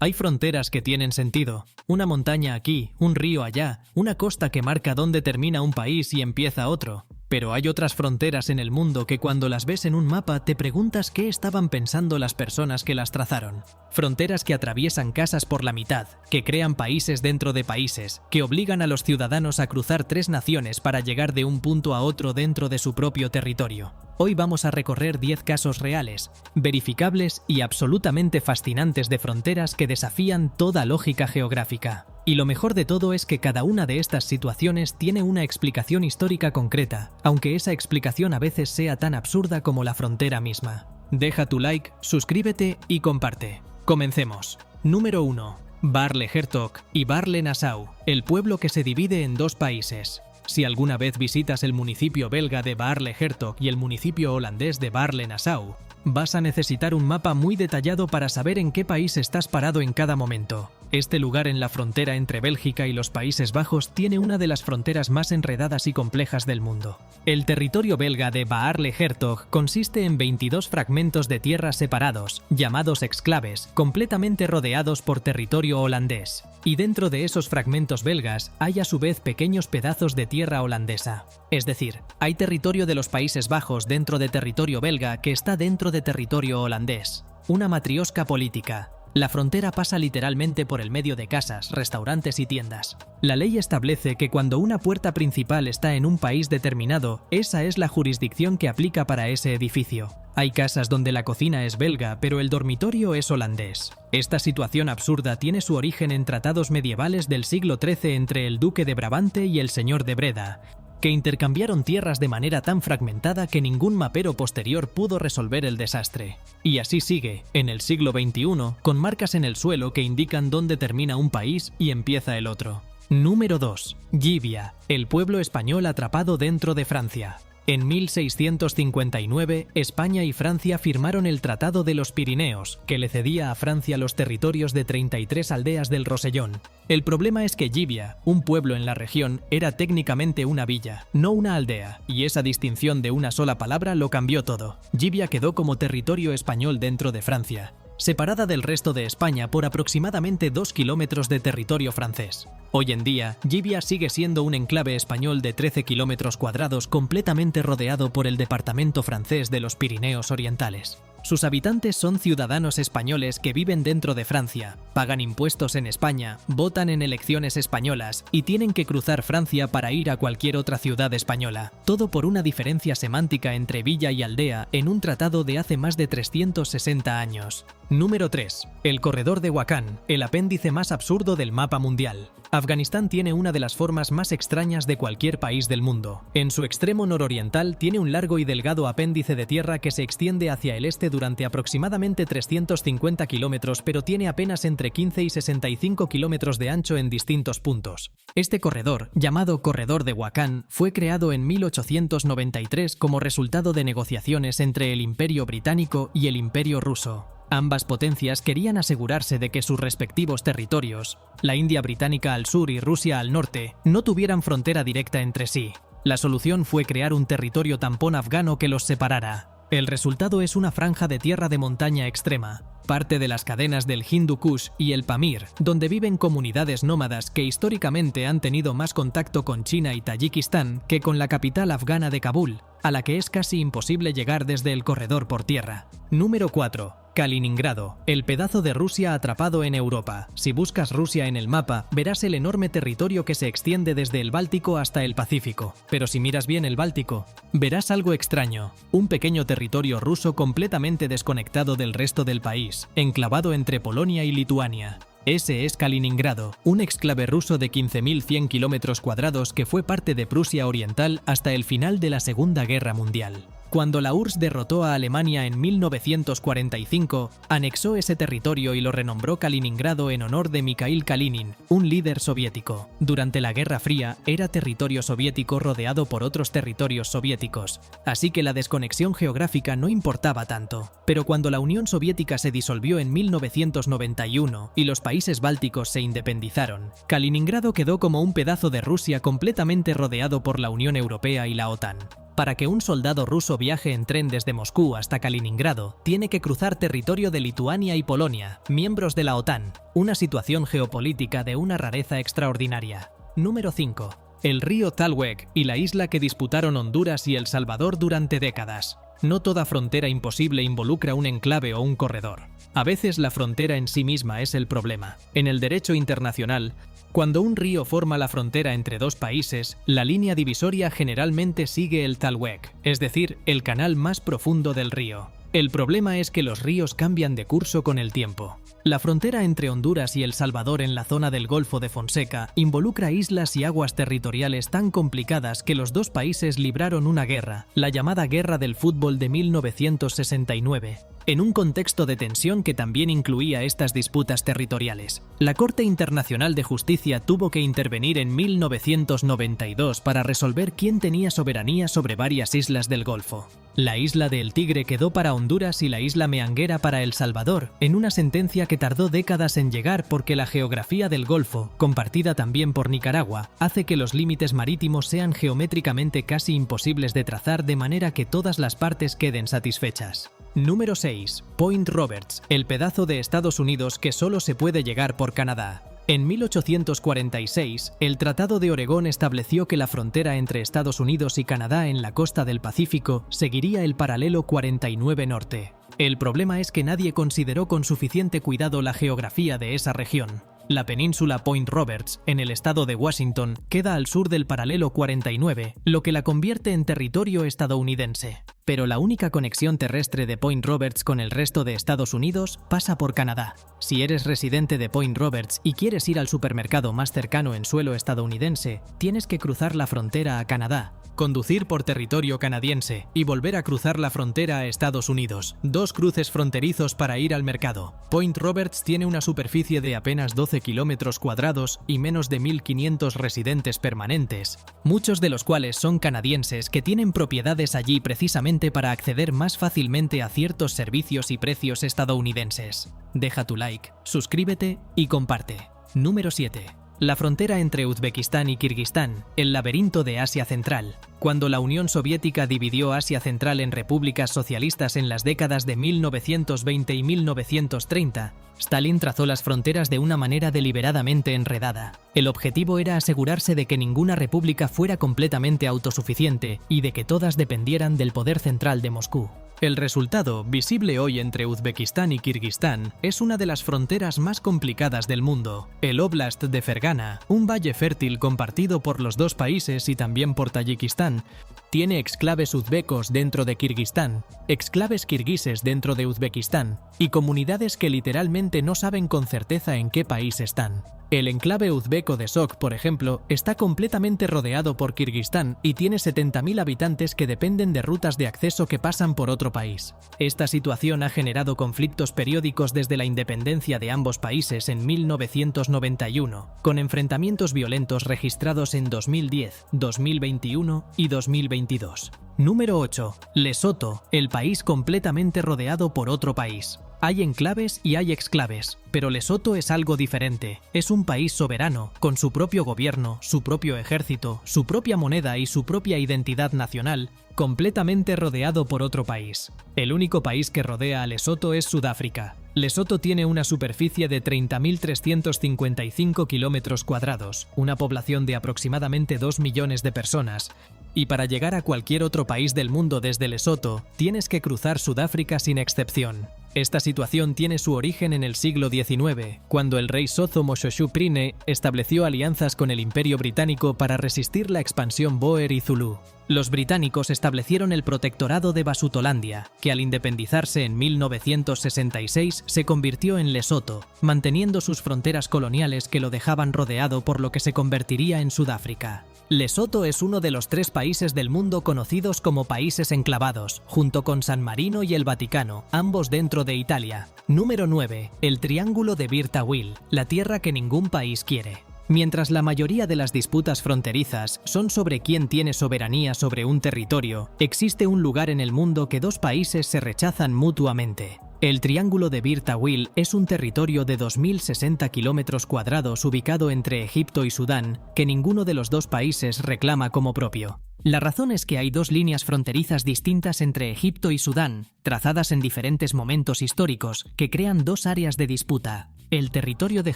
Hay fronteras que tienen sentido. Una montaña aquí, un río allá, una costa que marca dónde termina un país y empieza otro. Pero hay otras fronteras en el mundo que cuando las ves en un mapa te preguntas qué estaban pensando las personas que las trazaron. Fronteras que atraviesan casas por la mitad, que crean países dentro de países, que obligan a los ciudadanos a cruzar 3 naciones para llegar de un punto a otro dentro de su propio territorio. Hoy vamos a recorrer 10 casos reales, verificables y absolutamente fascinantes de fronteras que desafían toda lógica geográfica. Y lo mejor de todo es que cada una de estas situaciones tiene una explicación histórica concreta, aunque esa explicación a veces sea tan absurda como la frontera misma. Deja tu like, suscríbete y comparte. Comencemos. Número 1. Bar-le-Hertog y Bar-le-Nassau, el pueblo que se divide en 2 países. Si alguna vez visitas el municipio belga de Bar-le-Hertog y el municipio holandés de Bar-le-Nassau, vas a necesitar un mapa muy detallado para saber en qué país estás parado en cada momento. Este lugar en la frontera entre Bélgica y los Países Bajos tiene una de las fronteras más enredadas y complejas del mundo. El territorio belga de Baarle-Hertog consiste en 22 fragmentos de tierra separados, llamados exclaves, completamente rodeados por territorio holandés. Y dentro de esos fragmentos belgas hay a su vez pequeños pedazos de tierra holandesa. Es decir, hay territorio de los Países Bajos dentro de territorio belga que está dentro de territorio holandés. Una matriosca política. La frontera pasa literalmente por el medio de casas, restaurantes y tiendas. La ley establece que cuando una puerta principal está en un país determinado, esa es la jurisdicción que aplica para ese edificio. Hay casas donde la cocina es belga, pero el dormitorio es holandés. Esta situación absurda tiene su origen en tratados medievales del siglo XIII entre el duque de Brabante y el señor de Breda, que intercambiaron tierras de manera tan fragmentada que ningún mapero posterior pudo resolver el desastre. Y así sigue, en el siglo XXI, con marcas en el suelo que indican dónde termina un país y empieza el otro. Número 2. Llivia, el pueblo español atrapado dentro de Francia. En 1659, España y Francia firmaron el Tratado de los Pirineos, que le cedía a Francia los territorios de 33 aldeas del Rosellón. El problema es que Llivia, un pueblo en la región, era técnicamente una villa, no una aldea, y esa distinción de una sola palabra lo cambió todo. Llivia quedó como territorio español dentro de Francia, separada del resto de España por aproximadamente 2 kilómetros de territorio francés. Hoy en día, Llivia sigue siendo un enclave español de 13 kilómetros cuadrados completamente rodeado por el departamento francés de los Pirineos Orientales. Sus habitantes son ciudadanos españoles que viven dentro de Francia, pagan impuestos en España, votan en elecciones españolas y tienen que cruzar Francia para ir a cualquier otra ciudad española. Todo por una diferencia semántica entre villa y aldea en un tratado de hace más de 360 años. Número 3. El corredor de Wakhan, el apéndice más absurdo del mapa mundial. Afganistán tiene una de las formas más extrañas de cualquier país del mundo. En su extremo nororiental tiene un largo y delgado apéndice de tierra que se extiende hacia el este durante aproximadamente 350 kilómetros, pero tiene apenas entre 15 y 65 kilómetros de ancho en distintos puntos. Este corredor, llamado Corredor de Wakhan, fue creado en 1893 como resultado de negociaciones entre el Imperio Británico y el Imperio Ruso. Ambas potencias querían asegurarse de que sus respectivos territorios, la India británica al sur y Rusia al norte, no tuvieran frontera directa entre sí. La solución fue crear un territorio tampón afgano que los separara. El resultado es una franja de tierra de montaña extrema, parte de las cadenas del Hindu Kush y el Pamir, donde viven comunidades nómadas que históricamente han tenido más contacto con China y Tayikistán que con la capital afgana de Kabul, a la que es casi imposible llegar desde el corredor por tierra. Número 4. Kaliningrado, el pedazo de Rusia atrapado en Europa. Si buscas Rusia en el mapa, verás el enorme territorio que se extiende desde el Báltico hasta el Pacífico. Pero si miras bien el Báltico, verás algo extraño, un pequeño territorio ruso completamente desconectado del resto del país, enclavado entre Polonia y Lituania. Ese es Kaliningrado, un exclave ruso de 15.100 kilómetros cuadrados que fue parte de Prusia Oriental hasta el final de la Segunda Guerra Mundial. Cuando la URSS derrotó a Alemania en 1945, anexó ese territorio y lo renombró Kaliningrado en honor de Mikhail Kalinin, un líder soviético. Durante la Guerra Fría era territorio soviético rodeado por otros territorios soviéticos, así que la desconexión geográfica no importaba tanto. Pero cuando la Unión Soviética se disolvió en 1991 y los países bálticos se independizaron, Kaliningrado quedó como un pedazo de Rusia completamente rodeado por la Unión Europea y la OTAN. Para que un soldado ruso viaje en tren desde Moscú hasta Kaliningrado, tiene que cruzar territorio de Lituania y Polonia, miembros de la OTAN. una situación geopolítica de una rareza extraordinaria. Número 5. El río Talweg y la isla que disputaron Honduras y El Salvador durante décadas. No toda frontera imposible involucra un enclave o un corredor. A veces la frontera en sí misma es el problema. En el derecho internacional, cuando un río forma la frontera entre dos países, la línea divisoria generalmente sigue el Talweg, es decir, el canal más profundo del río. El problema es que los ríos cambian de curso con el tiempo. La frontera entre Honduras y El Salvador en la zona del Golfo de Fonseca involucra islas y aguas territoriales tan complicadas que los dos países libraron una guerra, la llamada Guerra del Fútbol de 1969. En un contexto de tensión que también incluía estas disputas territoriales. La Corte Internacional de Justicia tuvo que intervenir en 1992 para resolver quién tenía soberanía sobre varias islas del Golfo. La isla de El Tigre quedó para Honduras y la isla Meanguera para El Salvador, en una sentencia que tardó décadas en llegar porque la geografía del Golfo, compartida también por Nicaragua, hace que los límites marítimos sean geométricamente casi imposibles de trazar de manera que todas las partes queden satisfechas. Número 6. Point Roberts, el pedazo de Estados Unidos que solo se puede llegar por Canadá. En 1846, el Tratado de Oregón estableció que la frontera entre Estados Unidos y Canadá en la costa del Pacífico seguiría el paralelo 49 norte. El problema es que nadie consideró con suficiente cuidado la geografía de esa región. La península Point Roberts, en el estado de Washington, queda al sur del paralelo 49, lo que la convierte en territorio estadounidense. Pero la única conexión terrestre de Point Roberts con el resto de Estados Unidos pasa por Canadá. Si eres residente de Point Roberts y quieres ir al supermercado más cercano en suelo estadounidense, tienes que cruzar la frontera a Canadá, conducir por territorio canadiense y volver a cruzar la frontera a Estados Unidos. 2 cruces fronterizos para ir al mercado. Point Roberts tiene una superficie de apenas 12 kilómetros cuadrados y menos de 1.500 residentes permanentes, muchos de los cuales son canadienses que tienen propiedades allí precisamente para acceder más fácilmente a ciertos servicios y precios estadounidenses. Deja tu like, suscríbete y comparte. Número 7. La frontera entre Uzbekistán y Kirguistán, el laberinto de Asia Central. Cuando la Unión Soviética dividió Asia Central en repúblicas socialistas en las décadas de 1920 y 1930, Stalin trazó las fronteras de una manera deliberadamente enredada. El objetivo era asegurarse de que ninguna república fuera completamente autosuficiente y de que todas dependieran del poder central de Moscú. El resultado, visible hoy entre Uzbekistán y Kirguistán, es una de las fronteras más complicadas del mundo. El Oblast de Fergana, un valle fértil compartido por los dos países y también por Tayikistán, tiene exclaves uzbecos dentro de Kirguistán, exclaves kirguises dentro de Uzbekistán y comunidades que literalmente no saben con certeza en qué país están. El enclave uzbeco de Sok, por ejemplo, está completamente rodeado por Kirguistán y tiene 70.000 habitantes que dependen de rutas de acceso que pasan por otro país. Esta situación ha generado conflictos periódicos desde la independencia de ambos países en 1991, con enfrentamientos violentos registrados en 2010, 2021 y 2022. Número 8. Lesoto, el país completamente rodeado por otro país. Hay enclaves y hay exclaves, pero Lesoto es algo diferente. Es un país soberano, con su propio gobierno, su propio ejército, su propia moneda y su propia identidad nacional, completamente rodeado por otro país. El único país que rodea a Lesoto es Sudáfrica. Lesoto tiene una superficie de 30.355 kilómetros cuadrados, una población de aproximadamente 2 millones de personas, y para llegar a cualquier otro país del mundo desde Lesoto, tienes que cruzar Sudáfrica sin excepción. Esta situación tiene su origen en el siglo XIX, cuando el rey Sotho Moshoeshoe Prine estableció alianzas con el Imperio Británico para resistir la expansión Boer y Zulú. Los británicos establecieron el Protectorado de Basutolandia, que al independizarse en 1966 se convirtió en Lesoto, manteniendo sus fronteras coloniales que lo dejaban rodeado por lo que se convertiría en Sudáfrica. Lesoto es uno de los 3 países del mundo conocidos como países enclavados, junto con San Marino y el Vaticano, ambos dentro de Italia. Número 9. El Triángulo de Bir Tawil, la tierra que ningún país quiere. Mientras la mayoría de las disputas fronterizas son sobre quién tiene soberanía sobre un territorio, existe un lugar en el mundo que 2 países se rechazan mutuamente. El Triángulo de Bir Tawil es un territorio de 2.060 kilómetros cuadrados ubicado entre Egipto y Sudán, que ninguno de los 2 países reclama como propio. La razón es que hay 2 líneas fronterizas distintas entre Egipto y Sudán, trazadas en diferentes momentos históricos, que crean 2 áreas de disputa. El territorio de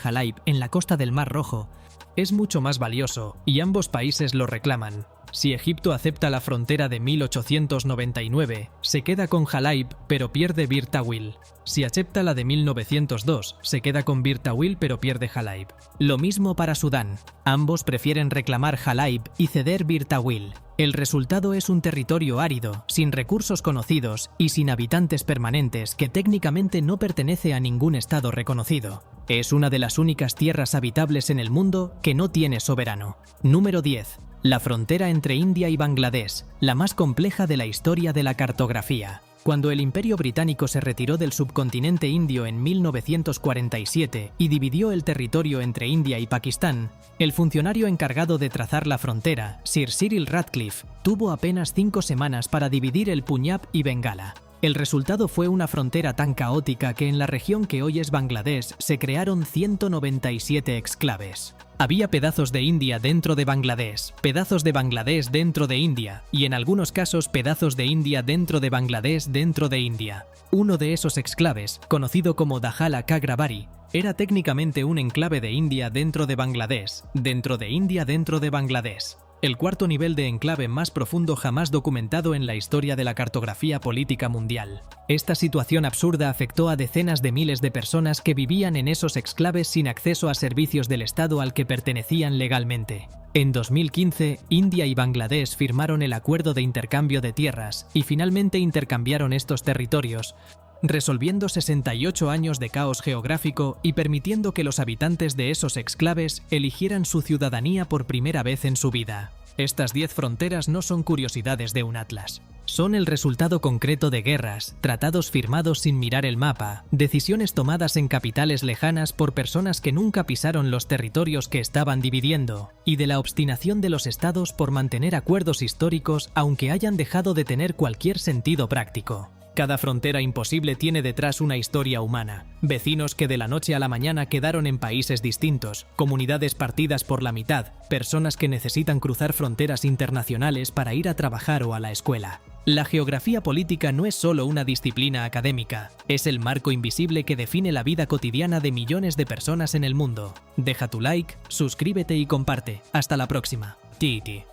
Halab, en la costa del Mar Rojo, es mucho más valioso y ambos países lo reclaman. Si Egipto acepta la frontera de 1899, se queda con Halab pero pierde Bir Tawil. Si acepta la de 1902, se queda con Bir Tawil pero pierde Halab. Lo mismo para Sudán. Ambos prefieren reclamar Halab y ceder Bir Tawil. El resultado es un territorio árido, sin recursos conocidos y sin habitantes permanentes que técnicamente no pertenece a ningún estado reconocido. Es una de las únicas tierras habitables en el mundo que no tiene soberano. Número 10. La frontera entre India y Bangladesh, la más compleja de la historia de la cartografía. Cuando el Imperio Británico se retiró del subcontinente indio en 1947 y dividió el territorio entre India y Pakistán, el funcionario encargado de trazar la frontera, Sir Cyril Radcliffe, tuvo apenas 5 semanas para dividir el Punyab y Bengala. El resultado fue una frontera tan caótica que en la región que hoy es Bangladesh se crearon 197 exclaves. Había pedazos de India dentro de Bangladesh, pedazos de Bangladesh dentro de India y en algunos casos pedazos de India dentro de Bangladesh dentro de India. Uno de esos exclaves, conocido como Dajala Kagrabari, era técnicamente un enclave de India dentro de Bangladesh, dentro de India dentro de Bangladesh. El cuarto nivel de enclave más profundo jamás documentado en la historia de la cartografía política mundial. Esta situación absurda afectó a decenas de miles de personas que vivían en esos exclaves sin acceso a servicios del Estado al que pertenecían legalmente. En 2015, India y Bangladesh firmaron el acuerdo de intercambio de tierras y finalmente intercambiaron estos territorios, resolviendo 68 años de caos geográfico y permitiendo que los habitantes de esos exclaves eligieran su ciudadanía por primera vez en su vida. Estas 10 fronteras no son curiosidades de un atlas. Son el resultado concreto de guerras, tratados firmados sin mirar el mapa, decisiones tomadas en capitales lejanas por personas que nunca pisaron los territorios que estaban dividiendo, y de la obstinación de los estados por mantener acuerdos históricos aunque hayan dejado de tener cualquier sentido práctico. Cada frontera imposible tiene detrás una historia humana. Vecinos que de la noche a la mañana quedaron en países distintos, comunidades partidas por la mitad, personas que necesitan cruzar fronteras internacionales para ir a trabajar o a la escuela. La geografía política no es solo una disciplina académica, es el marco invisible que define la vida cotidiana de millones de personas en el mundo. Deja tu like, suscríbete y comparte. Hasta la próxima. Titi.